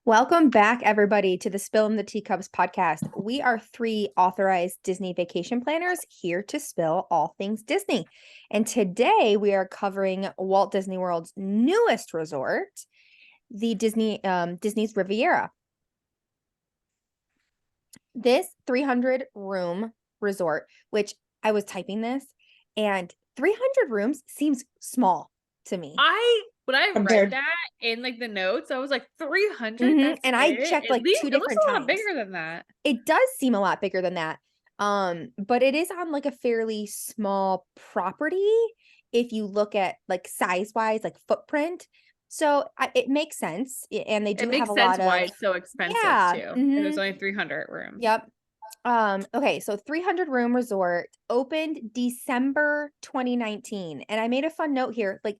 Welcome back, everybody, to the Spill in the Teacups podcast. We are three authorized Disney vacation planners here to spill all things Disney. And today we are covering Walt Disney World's newest resort, the Disney's Riviera. This 300 room resort, which I was typing this, and 300 rooms seems small to me. When I read that in like the notes, I was like 300. That's And I it. checked like two It looks different a lot times. bigger than that. It does seem a lot bigger than that. But it is on like a fairly small property if you look at like size-wise, like footprint. So it makes sense. And they It do have makes a sense lot why of, it's so expensive yeah. too. And there's Mhm. only 300 rooms. Yep. Okay, so 300 room resort opened December 2019. And I made a fun note here. Like,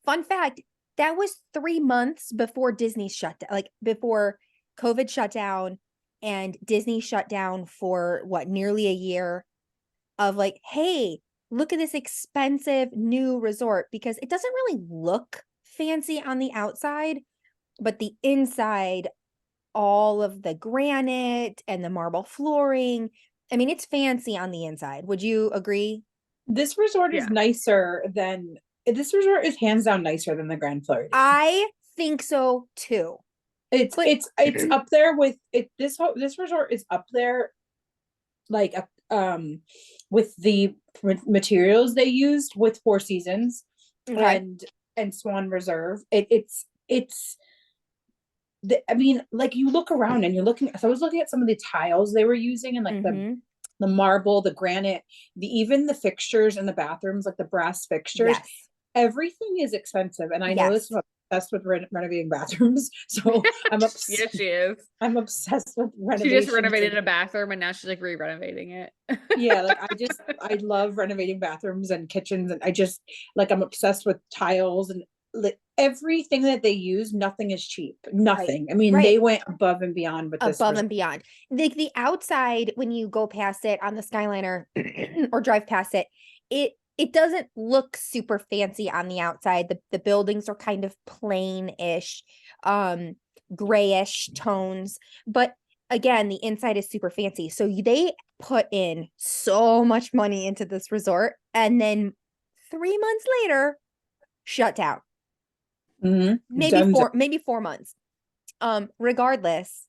fun fact, that was 3 months before Disney shut down, like before COVID shut down and Disney shut down for what, nearly a year of like, hey, look at this expensive new resort because it doesn't really look fancy on the outside, but the inside, all of the granite and the marble flooring. I mean, it's fancy on the inside. Would you agree? This resort is Yeah. nicer than this resort is hands down nicer than the Grand Floridian. I think so too. It's up there with it. This resort is up there, like with the materials they used with Four Seasons Okay. and Swan Reserve. I mean, like you look around and you're looking. So I was looking at some of the tiles they were using and like the marble, the granite, even the fixtures in the bathrooms, like the brass fixtures. Yes. Everything is expensive, and I know Yes. this is obsessed with renovating bathrooms. So I'm obsessed. Yes, she is. I'm obsessed with She renovations. just renovated a bathroom and now she's like re-renovating it. Yeah, like I love renovating bathrooms and kitchens, and I'm obsessed with tiles and like everything that they use. Nothing is cheap. Nothing. I mean, they went above and beyond with this above and beyond. Like the outside, when you go past it on the Skyliner or drive past it, it doesn't look super fancy on the outside. The buildings are kind of plain-ish, grayish tones, but again, the inside is super fancy. So they put in so much money into this resort, and then 3 months later, shut down. Maybe 4 months. Regardless,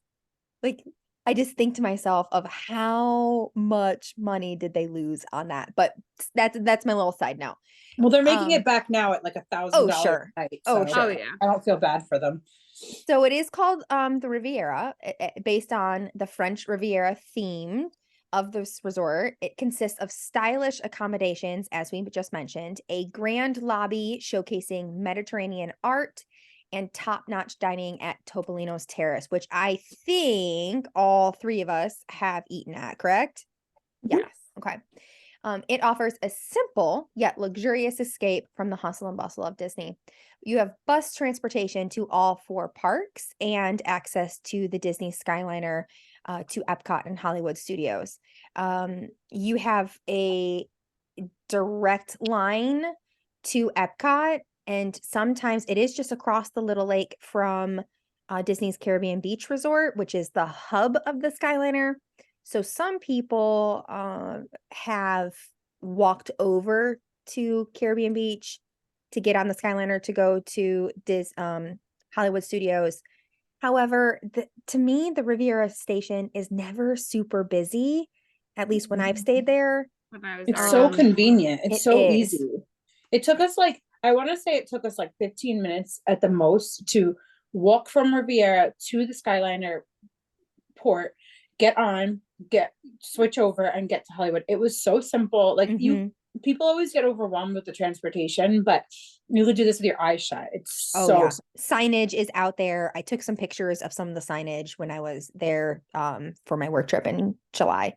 like I just think to myself of how much money did they lose on that? But that's my little side note. Well, they're making it back now at like $1,000 Oh, sure. a night. Oh, So sure. Yeah. I don't feel bad for them. So it is called the Riviera, based on the French Riviera theme of this resort. It consists of stylish accommodations, as we just mentioned, a grand lobby showcasing Mediterranean art, and top-notch dining at Topolino's Terrace, which I think all three of us have eaten at, correct? Yes. Okay. It offers a simple yet luxurious escape from the hustle and bustle of Disney. You have bus transportation to all four parks and access to the Disney Skyliner, to Epcot and Hollywood Studios. You have a direct line to Epcot, and sometimes it is just across the little lake from Disney's Caribbean Beach Resort, which is the hub of the Skyliner. So some people have walked over to Caribbean Beach to get on the Skyliner to go to Hollywood Studios. However, to me, the Riviera Station is never super busy, at least when I've stayed there. It's so convenient. It's so easy. It took us I want to say it took us like 15 minutes at the most to walk from Riviera to the Skyliner port, switch over and get to Hollywood. It was so simple. Like people always get overwhelmed with the transportation, but you could do this with your eyes shut. It's so signage is out there. I took some pictures of some of the signage when I was there for my work trip in July.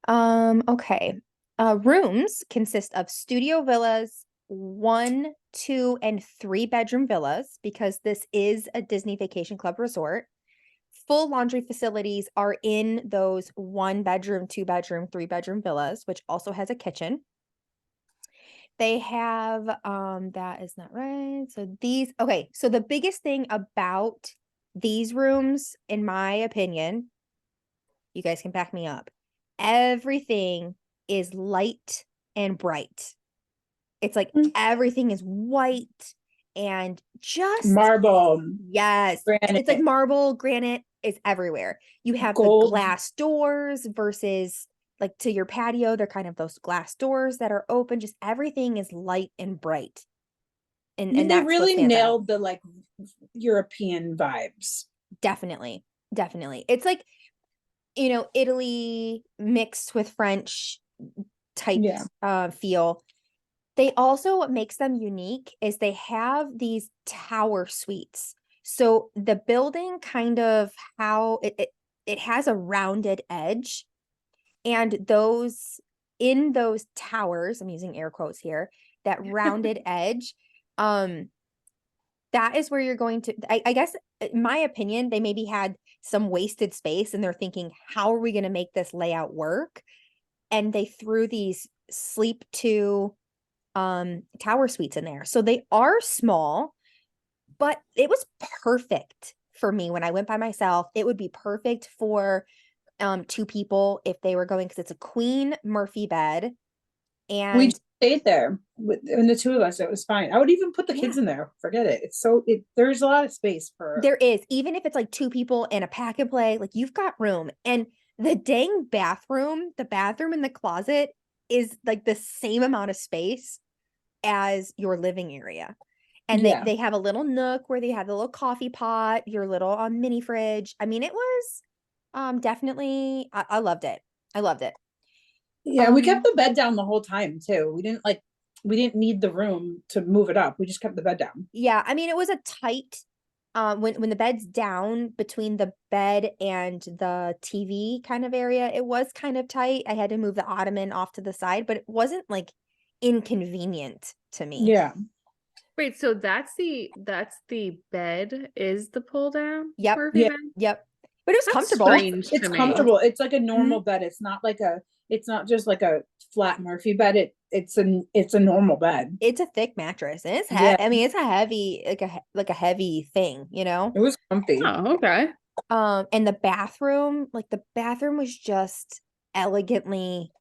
Okay. Rooms consist of studio villas, 1, 2, and 3 bedroom villas, because this is a Disney Vacation Club resort. Full laundry facilities are in those 1 bedroom, 2 bedroom, 3 bedroom villas, which also has a kitchen. They have, that is not right. So so the biggest thing about these rooms, in my opinion, you guys can back me up. Everything is light and bright. It's like everything is white and just, Marble, yes. It's like granite, marble, granite is everywhere. You have the gold. glass doors versus like to your patio, they're kind of those glass doors that are open. Just everything is light and bright. And They that's what really stands out. nailed the like European vibes. Definitely. Definitely. It's like, you know, Italy mixed with French type feel. They also, what makes them unique is they have these tower suites. So the building kind of how it has a rounded edge, and those in those towers, I'm using air quotes here, that rounded edge, that is where you're going to, I guess, in my opinion, they maybe had some wasted space and they're thinking, how are we going to make this layout work? And they threw these sleep to tower suites in there. So they are small, but it was perfect for me when I went by myself. It would be perfect for two people if they were going, because it's a queen Murphy bed. And we stayed there and the two of us. It was fine. I would even put the kids in there. Forget it. It's so there's a lot of space for. There is, even if it's like two people in a pack and play, like you've got room. And the dang bathroom, the bathroom in the closet is like the same amount of space as your living area. And they have a little nook where they have the little coffee pot, your little mini fridge. I mean, it was definitely, I loved it. I loved it. Yeah, we kept the bed down the whole time too. We didn't need the room to move it up. We just kept the bed down. Yeah, I mean, it was a tight when the bed's down between the bed and the TV kind of area, it was kind of tight. I had to move the ottoman off to the side, but it wasn't like inconvenient to me. Yeah. Wait, so that's the bed is the pull down? Yep. Murphy bed? Yep. But it was That's comfortable. strange It's to me. comfortable. It's like a normal bed. It's not just like a flat Murphy bed. It's a normal bed. It's a thick mattress, and it's Yeah. I mean, it's a heavy, like a heavy thing, you know. It was comfy. Oh, okay. And the bathroom was just elegantly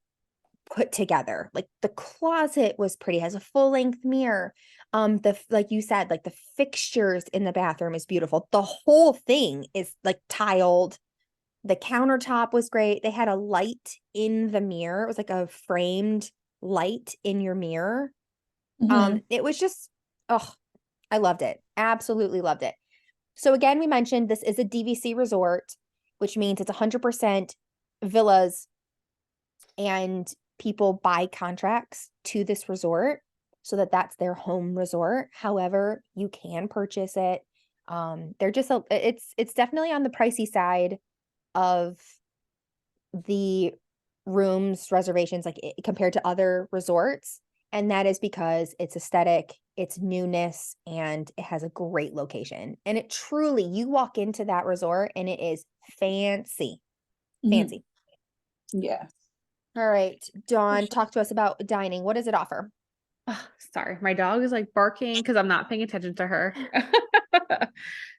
put together. Like the closet was pretty, has a full-length mirror. The, like you said, like the fixtures in the bathroom is beautiful. The whole thing is like tiled. The countertop was great. They had a light in the mirror. It was like a framed light in your mirror. It was just, oh, I loved it. Absolutely loved it. So again, we mentioned this is a DVC resort, which means it's 100% villas, and people buy contracts to this resort so that that's their home resort. However, you can purchase it. They're just it's definitely on the pricey side of the rooms reservations, like compared to other resorts. And that is because it's aesthetic, it's newness, and it has a great location. And it truly, you walk into that resort and it is fancy. Fancy. Yeah. All right, Dawn, talk to us about dining. What does it offer? Oh, sorry, my dog is like barking because I'm not paying attention to her.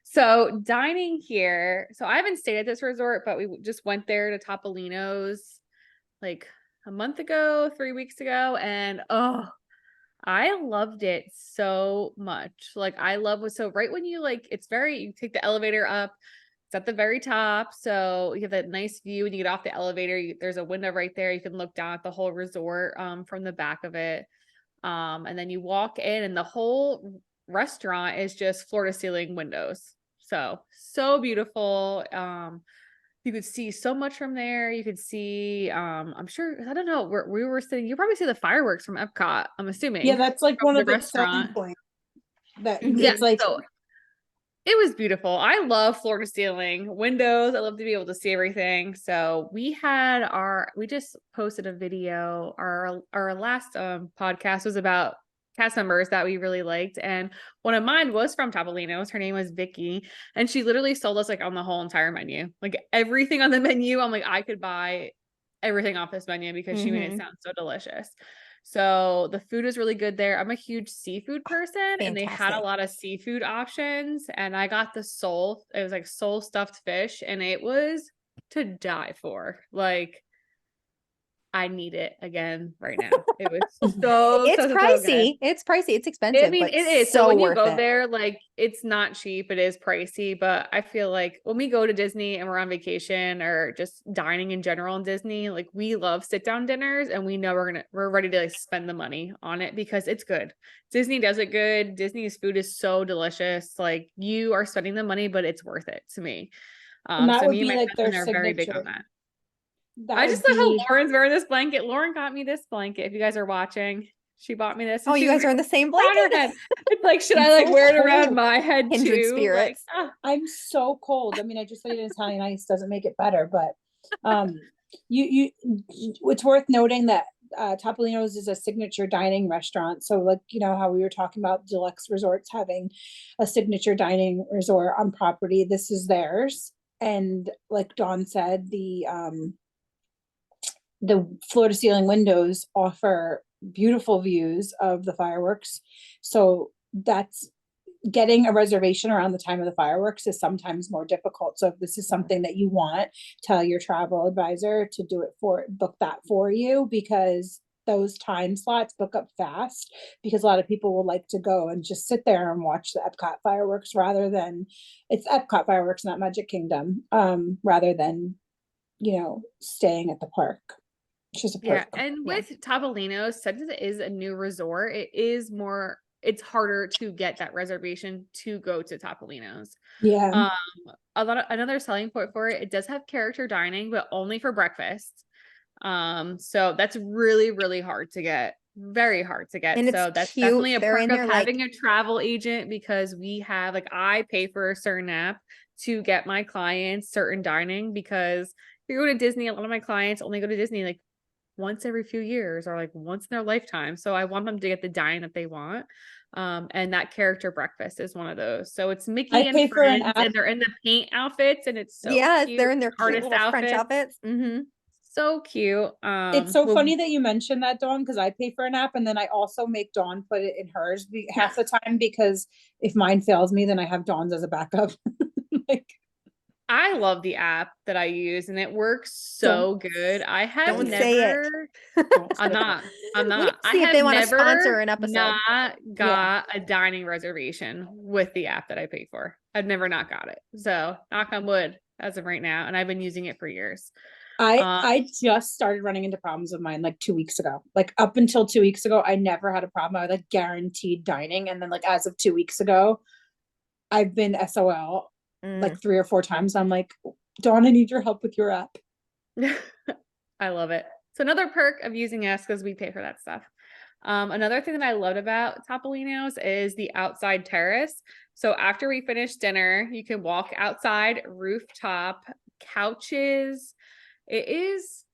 So dining here. So I haven't stayed at this resort, but we just went there to Topolino's like a month ago, 3 weeks ago, and oh, I loved it so much. Like I love so right when you you take the elevator up, it's at the very top. So you have that nice view when you get off the elevator. There's a window right there. You can look down at the whole resort from the back of it. And then you walk in and the whole restaurant is just floor to ceiling windows. So beautiful. You could see so much from there. You could see, I'm sure, I don't know where we were sitting. You probably see the fireworks from Epcot, I'm assuming. Yeah, that's like one the of the selling restaurant points. That Yeah, it's like so it was beautiful. I love floor to ceiling windows. I love to be able to see everything. So we just posted a video. Our last podcast was about cast members that we really liked. And one of mine was from Topolino's. Her name was Vicky. And she literally sold us like on the whole entire menu. Like everything on the menu. I'm like, I could buy everything off this menu because she made it sound so delicious. So the food was really good there. I'm a huge seafood person, and they had a Fantastic. lot of seafood options. And I got the sole, it was like sole stuffed fish, and it was to die for. Like, I need it again right now. It was It's so good. pricey. It's pricey. It's I expensive, mean, but it is. So so when you worth go it. there, like it's not cheap, it is pricey, but I feel like when we go to Disney and we're on vacation or just dining in general in Disney, like we love sit down dinners and we know we're ready to like spend the money on it because it's good. Disney does it good. Disney's food is so delicious. Like you are spending the money, but it's worth it to me. And that So would me and be my like their husband are very big on signature. that. That I would just love how be, Lauren's wearing this blanket. Lauren got me this blanket. If you guys are watching, she bought me this Oh, and you she's guys are in the same on her blanket? head. It's like, should I'm I like so wear it around cold. my head Kindred too? Like, spirits. I'm so cold. I mean, I just made an Italian ice, doesn't make it better, but um it's worth noting that Topolino's is a signature dining restaurant. So like, you know how we were talking about deluxe resorts having a signature dining resort on property, this is theirs. And like Dawn said, the floor to ceiling windows offer beautiful views of the fireworks. So that's getting a reservation around the time of the fireworks is sometimes more difficult. So if this is something that you want, tell your travel advisor to do it for book that for you, because those time slots book up fast, because a lot of people will like to go and just sit there and watch the Epcot fireworks rather than it's Epcot fireworks, not Magic Kingdom, rather than, staying at the park. It's just a yeah. perk. And Yeah. with Topolino, since it is a new resort, it's harder to get that reservation to go to Topolino's. Yeah. Um, another selling point for it, it does have character dining, but only for breakfast. So that's really, really hard to get. Very hard to get. And it's So that's cute. definitely a They're perk in of there like, having a travel agent because we have like I pay for a certain app to get my clients certain dining because if you go to Disney, a lot of my clients only go to Disney like once every few years or like once in their lifetime. So I want them to get the dining that they want. And that character breakfast is one of those. So it's I Mickey and pay for an friends, app. and they're in the paint outfits, and it's so yes, cute. they're in their cute Artist little French outfits, outfits. so cute. It's so Well, funny that you mentioned that, Dawn, because I pay for an app and then I also make Dawn put it in hers half the time, because if mine fails me, then I have Dawn's as a backup. Like, I love the app that I use, and it works don't so good. I have Don't say it. say it. never Don't I'm say it. not. I'm We need not. to I see if have they want to sponsor never an episode. not Yeah. got a dining reservation with the app that I pay for. I've never not got it. So knock on wood as of right now. And I've been using it for years. I Um, I just started running into problems with mine like 2 weeks ago. Like up until 2 weeks ago, I never had a problem. I was like guaranteed dining. And then like as of 2 weeks ago, I've been SOL Mm. like 3 or 4 times. I'm like, Dawn, I need your help with your app. I love it. So another perk of using us because we pay for that stuff. Another thing that I loved about Topolino's is the outside terrace. So after we finish dinner, you can walk outside, rooftop, couches. It is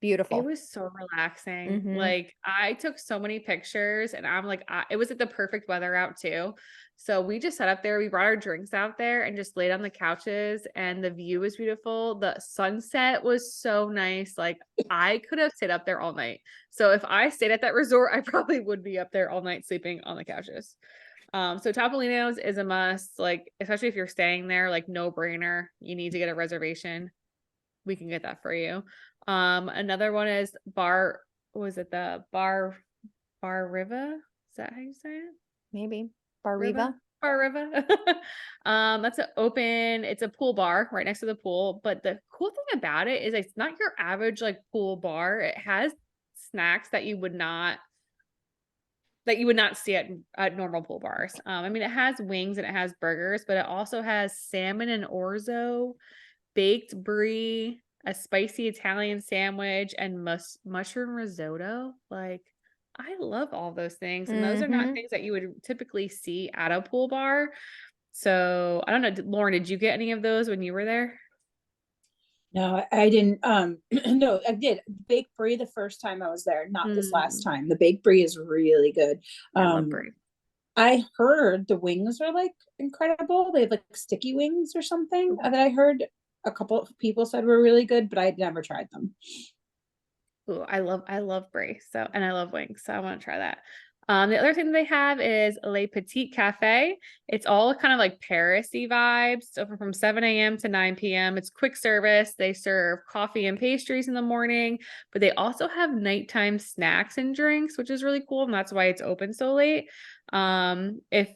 It Beautiful. was so relaxing. Mm-hmm. Like I took so many pictures and I'm like, it was at the perfect weather out too. So we just sat up there, we brought our drinks out there and just laid on the couches and the view was beautiful. The sunset was so nice. Like I could have stayed up there all night. So if I stayed at that resort, I probably would be up there all night sleeping on the couches. So Topolino's is a must, like, especially if you're staying there, like no brainer. You need to get a reservation. We can get that for you. Another one is was it the Bar Riva? Is that how you say it? Maybe. Riva? Bariva. Bar Riva. That's it's a pool bar right next to the pool. But the cool thing about it is it's not your average like pool bar. It has snacks that you would not see at normal pool bars. I mean, it has wings and it has burgers, but it also has salmon and orzo, baked brie, a spicy Italian sandwich, and mushroom risotto. Like, I love all those things. And those are not Mm-hmm. things that you would typically see at a pool bar. So I don't know, Lauren, did you get any of those when you were there? No, I didn't. No, I did baked brie the first time I was there, not this last Mm, time. The baked brie is really good. I love Um, brie. I heard the wings are like incredible. They have like sticky wings or something that I heard a couple of people said were really good, but I'd never tried them. Ooh, I love brie, so and I love wings, so I wanna try that. The other thing they have is Le Petit Cafe. It's all kind of like Paris-y vibes, so from 7 AM to 9 PM. It's quick service. They serve coffee and pastries in the morning, but they also have nighttime snacks and drinks, which is really cool, and that's why it's open so late. If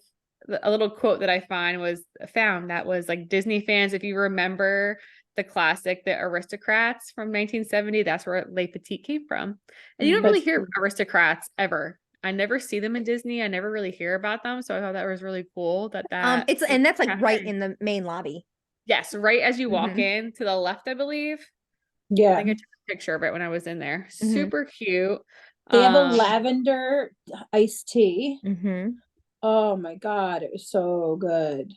a little quote that I found that was like Disney fans, if you remember the classic, The Aristocrats from 1970, that's where Le Petit came from. And you don't really That's hear Aristocrats ever. I never see them in Disney. I never really hear about them. So I thought that was really cool that It's and that's like right cafe. in the main lobby. Yes, right as you walk Mhm. in to the left, I believe. I yeah. think I took a picture of it when I was in there. Mhm. Super cute. They have a Um, lavender iced tea. Mhm. Oh my God, it was so good.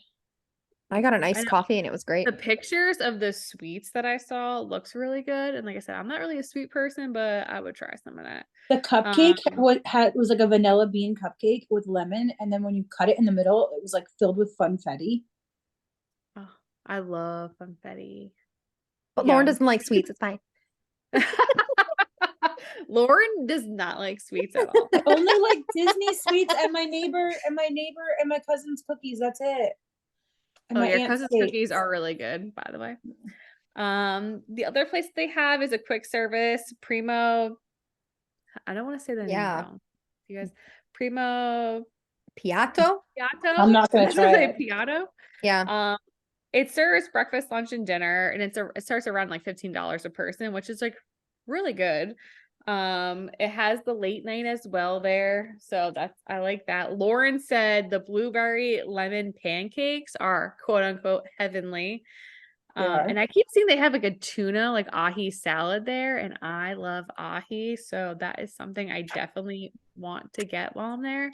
I got an I iced know coffee and it was great. the pictures of the sweets that I saw looks really good. And like I said, I'm not really a sweet person, but I would try some of that. The cupcake Um, was like a vanilla bean cupcake with lemon, and then when you cut it in the middle, it was like filled with funfetti. oh, I love confetti. But Lauren Yum. doesn't like sweets. It's fine. Lauren does not like sweets at all. Only like Disney sweets and my cousin's cookies. That's it. And Oh, my your aunt's cousin's cookies cakes. are really good, by the way. The other place they have is a quick service, Primo. I don't want to say the name Yeah. wrong. You guys, Primo Piatto? Piatto? I'm not I gonna was gonna try say it. Piatto. Yeah. Um, it serves breakfast, lunch, and dinner, and it starts around like $15 a person, which is like really good. It has the late night as well there, so that's I like that. Lauren said the blueberry lemon pancakes are quote unquote heavenly. They are. And I keep seeing they have like a tuna, like ahi salad there, and I love ahi, so that is something I definitely want to get while I'm there.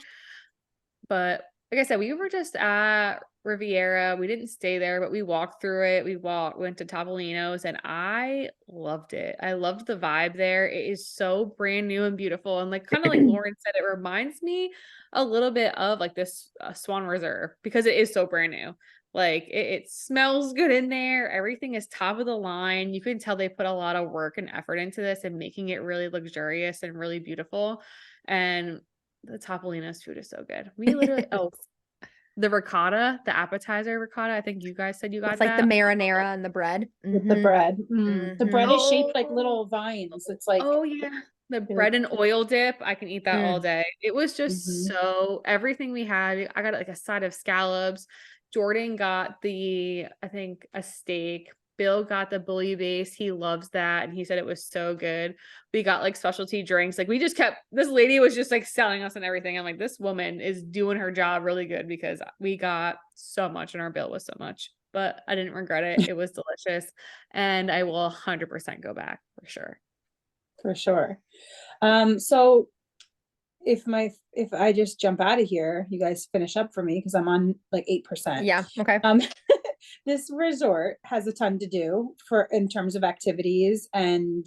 But like I said, we were just at Riviera. We didn't stay there, but we walked through it. Went to Topolino's, and I loved it. I loved the vibe there. It is so brand new and beautiful. And like kind of like Lauren said, it reminds me a little bit of like this Swan Reserve because it is so brand new. Like it smells good in there. Everything is top of the line. You can tell they put a lot of work and effort into this and making it really luxurious and really beautiful. And the Topolino's food is so good. We literally the ricotta, the appetizer ricotta, I think you guys said you It's got like the that. marinara and the bread. With the Mhm. bread. The bread Mhm. is shaped like Oh, little vines. It's like oh yeah. The you're like, bread and oil dip, I can eat that all Mm. day. It was just mhm. so everything we had. I got like a side of scallops. Jordan got I think a steak. Bill got the bully base. He loves that. And he said it was so good. We got like specialty drinks. Like we just kept, this lady was just like selling us and everything. I'm like, this woman is doing her job really good because we got so much and our bill was so much, but I didn't regret it. It was delicious. And I will 100% go back for sure. For sure. So if I just jump out of here, you guys finish up for me because I'm on like 8%. Yeah. Okay. Um, this resort has a ton to do for in terms of activities and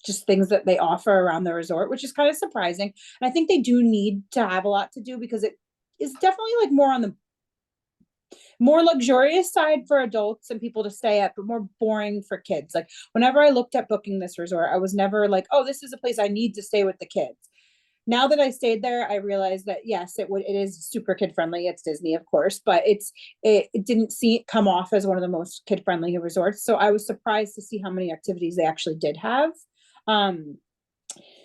just things that they offer around the resort, which is kind of surprising. And I think they do need to have a lot to do because it is definitely like more on the more luxurious side for adults and people to stay at, but more boring for kids. Like whenever I looked at booking this resort, I was never like, oh, this is a place I need to stay with the kids. Now that I stayed there, I realized that yes, it is super kid friendly. It's Disney, of course, but it didn't come off as one of the most kid friendly resorts. So I was surprised to see how many activities they actually did have. Um,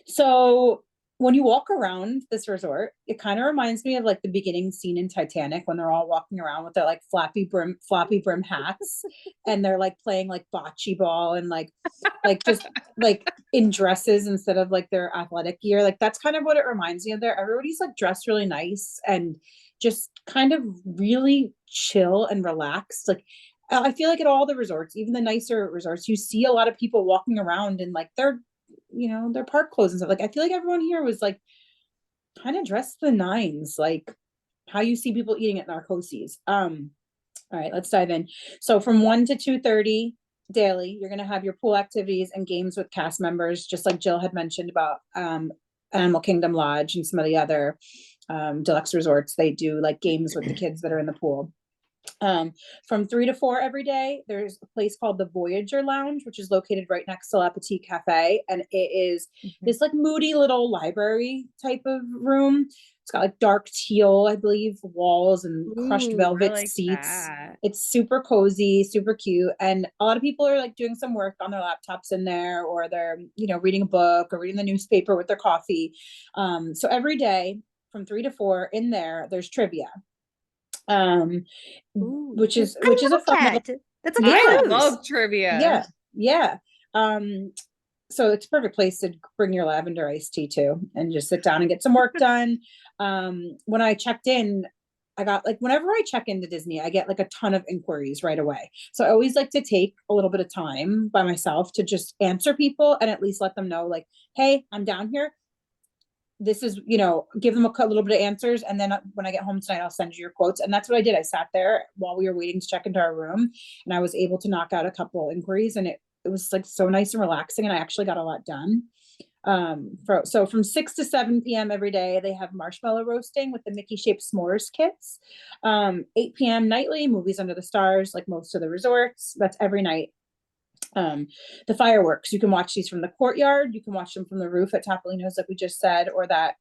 so when you walk around this resort, it kind of reminds me of like the beginning scene in Titanic when they're all walking around with their like floppy brim hats, and they're like playing like bocce ball and like just like in dresses instead of like their athletic gear. Like that's kind of what it reminds me of there. Everybody's like dressed really nice and just kind of really chill and relaxed. Like I feel like at all the resorts, even the nicer resorts, you see a lot of people walking around in like their park clothes and stuff. Like I feel like everyone here was like kind of dressed to the nines, like how you see people eating at Narcosis. All right, let's dive in. So from 1 to 2:30 daily, you're gonna have your pool activities and games with cast members, just like Jill had mentioned about Animal Kingdom Lodge and some of the other deluxe resorts. They do like games with the kids that are in the pool. From 3 to 4 every day, there's a place called the Voyager Lounge, which is located right next to La Petite Cafe. And it is this like moody little library type of room. It's got like dark teal, I believe, walls and crushed Ooh, I velvet like seats. that. It's super cozy, super cute. And a lot of people are like doing some work on their laptops in there, or they're, reading a book or reading the newspaper with their coffee. So every day from 3 to 4 in there, there's trivia. Um, Ooh. which is I a love fun little, that. That's like a I yeah, cruise. love trivia. yeah, yeah. So it's a perfect place to bring your lavender iced tea too, and just sit down and get some work done. When I checked in, I got like, whenever I check into Disney, I get like a ton of inquiries right away. So I always like to take a little bit of time by myself to just answer people and at least let them know, like, hey, I'm down here. This is, give them a little bit of answers. And then when I get home tonight, I'll send you your quotes. And that's what I did. I sat there while we were waiting to check into our room, and I was able to knock out a couple inquiries, and it was like so nice and relaxing. And I actually got a lot done. So from 6 to 7 p.m. every day, they have marshmallow roasting with the Mickey shaped s'mores kits. 8 p.m. nightly, movies under the stars, like most of the resorts. That's every night. The fireworks, you can watch these from the courtyard, you can watch them from the roof at Topolino's, like we just said, or that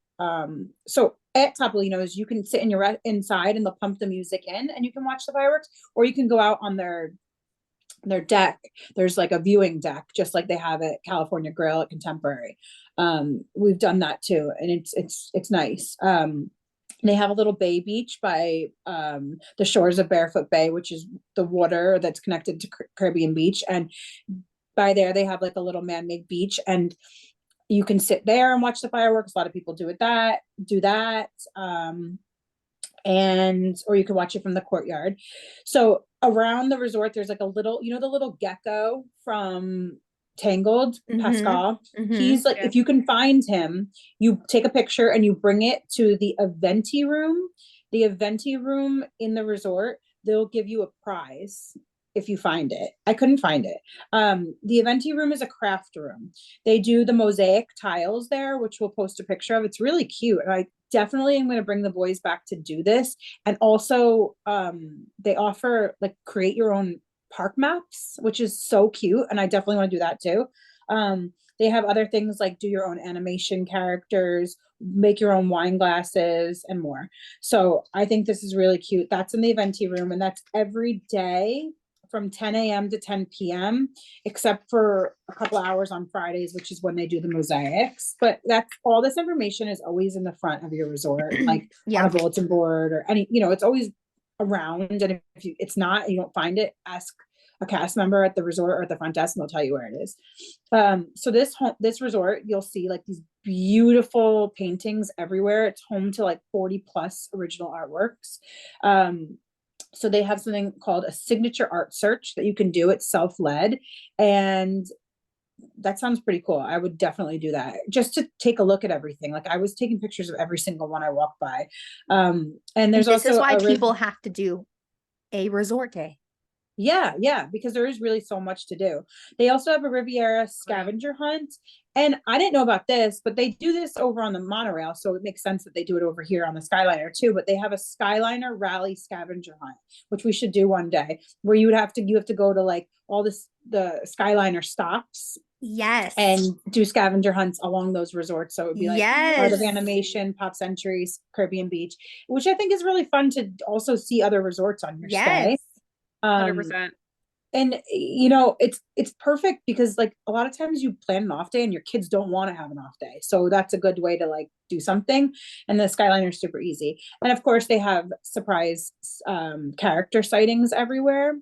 so at Topolino's you can sit in your inside and they'll pump the music in and you can watch the fireworks, or you can go out on their deck. There's like a viewing deck just like they have at California Grill at Contemporary. We've done that too, and it's nice. They have a little bay beach by the shores of Barefoot Bay, which is the water that's connected to Caribbean Beach. And by there, they have like a little man-made beach, and you can sit there and watch the fireworks. A lot of people do that. And or you can watch it from the courtyard. So around the resort, there's like a little, the little gecko from Tangled, Pascal. He's like, Yeah. if you can find him, you take a picture and you bring it to the Eventi room. The Eventi room in the resort, they'll give you a prize if you find it. I couldn't find it. The Eventi room is a craft room. They do the mosaic tiles there, which we'll post a picture of. It's really cute. And I definitely am going to bring the boys back to do this. And also, they offer like create your own park maps, which is so cute. And I definitely want to do that too. They have other things like do your own animation characters, make your own wine glasses, and more. So I think this is really cute. That's in the Eventi room, and that's every day from 10 a.m. to 10 p.m., except for a couple hours on Fridays, which is when they do the mosaics. But that's all, this information is always in the front of your resort, like on a bulletin board or any, it's always around. And if it's not, you don't find it, ask a cast member at the resort or at the front desk and they'll tell you where it is. So this resort, you'll see like these beautiful paintings everywhere. It's home to like 40 plus original artworks. So they have something called a signature art search that you can do. It's self-led, and that sounds pretty cool. I would definitely do that just to take a look at everything. Like I was taking pictures of every single one I walked by. And there's this is also why people have to do a resort day. Yeah, because there is really so much to do. They also have a Riviera scavenger hunt. And I didn't know about this, but they do this over on the monorail. So it makes sense that they do it over here on the Skyliner too. But they have a Skyliner rally scavenger hunt, which we should do one day, where you have to go to like all the Skyliner stops. Yes. And do scavenger hunts along those resorts. So it would be like Art of Animation, Pop Centuries, Caribbean Beach, which I think is really fun to also see other resorts on your stay. 100%. And it's perfect because like a lot of times you plan an off day and your kids don't want to have an off day. So that's a good way to like do something. And the Skyliner is super easy. And of course they have surprise character sightings everywhere.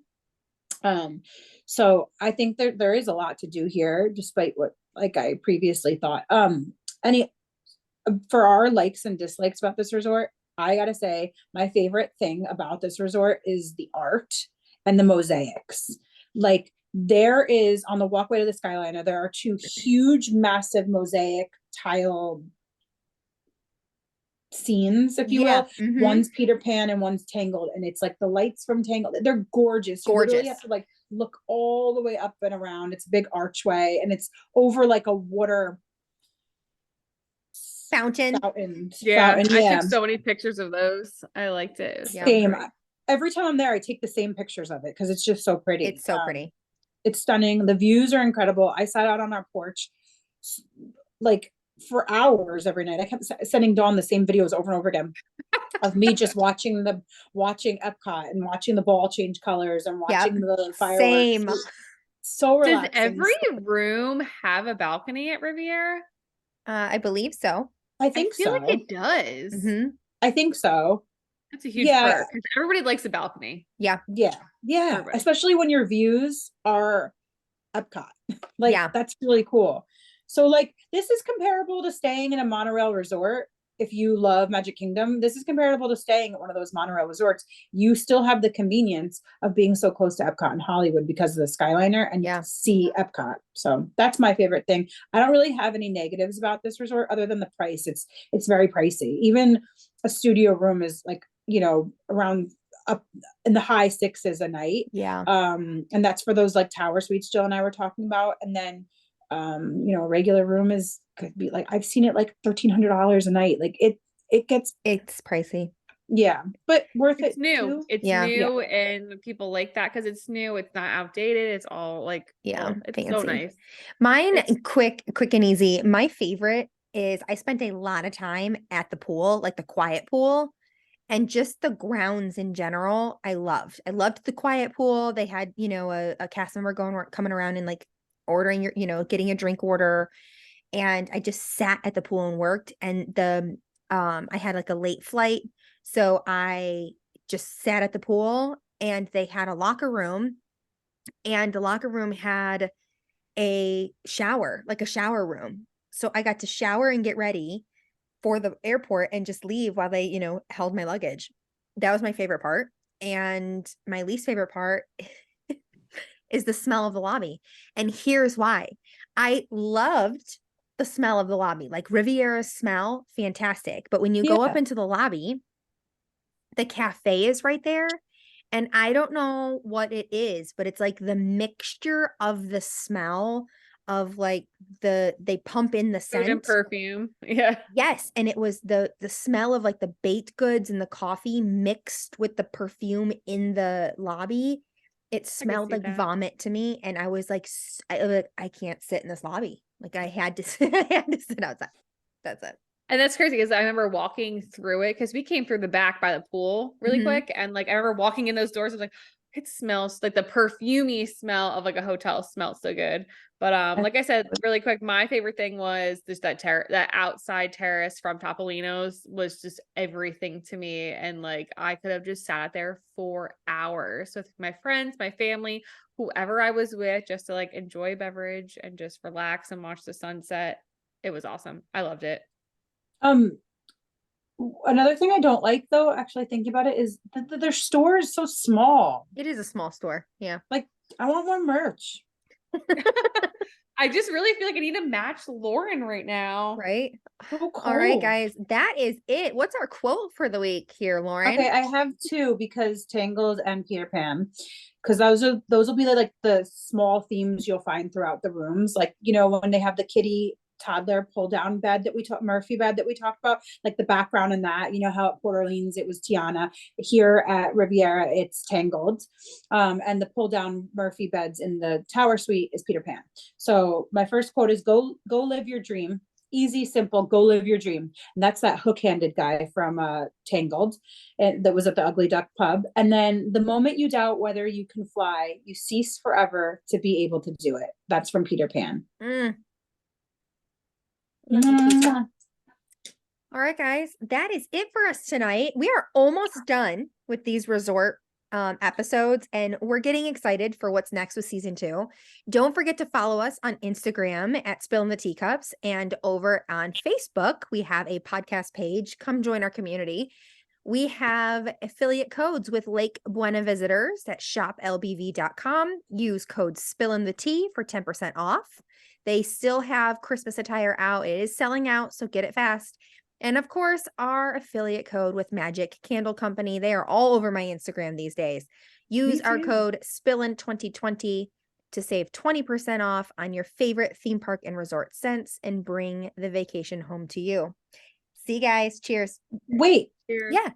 So I think there is a lot to do here, despite what like I previously thought. For our likes and dislikes about this resort, I gotta say my favorite thing about this resort is the art and the mosaics. Like there is on the walkway to the Skyliner, there are two huge, massive mosaic tile scenes, if you will. One's Peter Pan and one's Tangled, and it's like the lights from Tangled. They're gorgeous. You literally have to like look all the way up and around. It's a big archway, and it's over like a water fountain. Yeah, I took so many pictures of those. I liked it. Same. every time I'm there, I take the same pictures of it because it's just so pretty. It's so pretty. It's stunning. The views are incredible. I sat out on our porch like for hours every night. I kept sending Dawn the same videos over and over again of me just watching Epcot and watching the ball change colors and Yep. watching the fireworks. Same. So Does relaxing. every room have a balcony at Riviera? I believe so. I I think feel like so. it does. Mm-hmm. I think so. That's a huge Yeah. perk because everybody likes a balcony. Yeah. Yeah. Yeah. Everybody. Especially when your views are Epcot. Like Yeah. that's really cool. So like this is comparable to staying in a monorail resort. If you love Magic Kingdom, this is comparable to staying at one of those monorail resorts. You still have the convenience of being so close to Epcot in Hollywood because of the Skyliner and you Yeah. can see Epcot. So that's my favorite thing. I don't really have any negatives about this resort other than the price. It's very pricey. Even a studio room is like, around up in the high sixes a night. Yeah. And that's for those like tower suites Jill and I were talking about. And then a regular room could be like I've seen it like $1,300 a night. Like it's pricey. Yeah, but worth It's it new. too. It's Yeah. new, and people like that because it's new. It's not outdated. It's all like, Yeah, it's so fancy. nice. Mine, It's quick and easy. My favorite is I spent a lot of time at the pool, like the quiet pool, and just the grounds in general. I loved the quiet pool. They had, a cast member coming around and like ordering getting a drink order. And I just sat at the pool and worked. And I had like a late flight. So I just sat at the pool and they had a locker room, and the locker room had a shower, like a shower room. So I got to shower and get ready for the airport and just leave while they, held my luggage. That was my favorite part. And my least favorite part is the smell of the lobby. And here's why. I loved the smell of the lobby. Like Riviera's smell, fantastic. But when you go up Yeah. into the lobby, the cafe is right there. And I don't know what it is, but it's like the mixture of the smell of like they pump in the food and scent. perfume. Yeah. Yes, and it was the smell of like the baked goods and the coffee mixed with the perfume in the lobby. It smelled see like that. vomit to me, and I was like, I can't sit in this lobby. Like I had to sit outside. That's it. And that's crazy because I remember walking through it because we came through the back by the pool really Mhm. quick. And like I remember walking in those doors, I was like, it smells like the perfumey smell of like a hotel smells so good. But like I said, really quick, my favorite thing was just that outside terrace from Topolino's was just everything to me. And like I could have just sat there for hours with my friends, my family, whoever I was with, just to like enjoy a beverage and just relax and watch the sunset. It was awesome. I loved it. Um, Another thing I don't like though, actually thinking about it, is that their store is so small. It is a small store. Yeah. Like I want more merch. I just really feel like I need to match Lauren right now. Right. So All right, cold. guys. That is it. What's our quote for the week here, Lauren? Okay, I have two because Tangled and Peter Pan, because those will be the small themes you'll find throughout the rooms. Like when they have the kitty toddler pull down bed that Murphy bed that we talked about, like the background in that. How at Port Orleans it was Tiana. Here at Riviera it's Tangled, and the pull down Murphy beds in the tower suite is Peter Pan. So my first quote is go live your dream. Easy, simple, go live your dream. And that's that hook-handed guy from Tangled, and that was at the Ugly Duck pub. And then the moment you doubt whether you can fly, you cease forever to be able to do it. That's from Peter Pan. All right, guys, that is it for us tonight. We are almost done with these resort episodes, and we're getting excited for what's next with season 2. Don't forget to follow us on Instagram at Spillin the Teacups, and over on Facebook, we have a podcast page. Come join our community. We have affiliate codes with Lake Buena visitors at shoplbv.com. Use code SPILLINTHETEA for 10% off. They still have Christmas attire out. It is selling out, so get it fast. And of course, our affiliate code with Magic Candle Company. They are all over my Instagram these days. Use our code SPILLIN2020 to save 20% off on your favorite theme park and resort scents and bring the vacation home to you. See you guys. Cheers. Wait. Cheers. Yeah.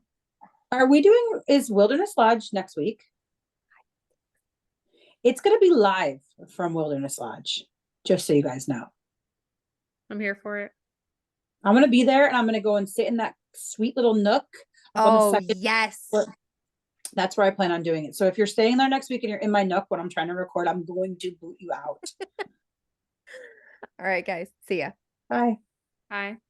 Are we doing, is Wilderness Lodge next week? It's going to be live from Wilderness Lodge, just so you guys know. I'm here for it. I'm going to be there and I'm going to go and sit in that sweet little nook up on the second yes. floor. That's where I plan on doing it. So if you're staying there next week and you're in my nook when I'm trying to record, I'm going to boot you out. All right, guys. See ya. Bye. Bye.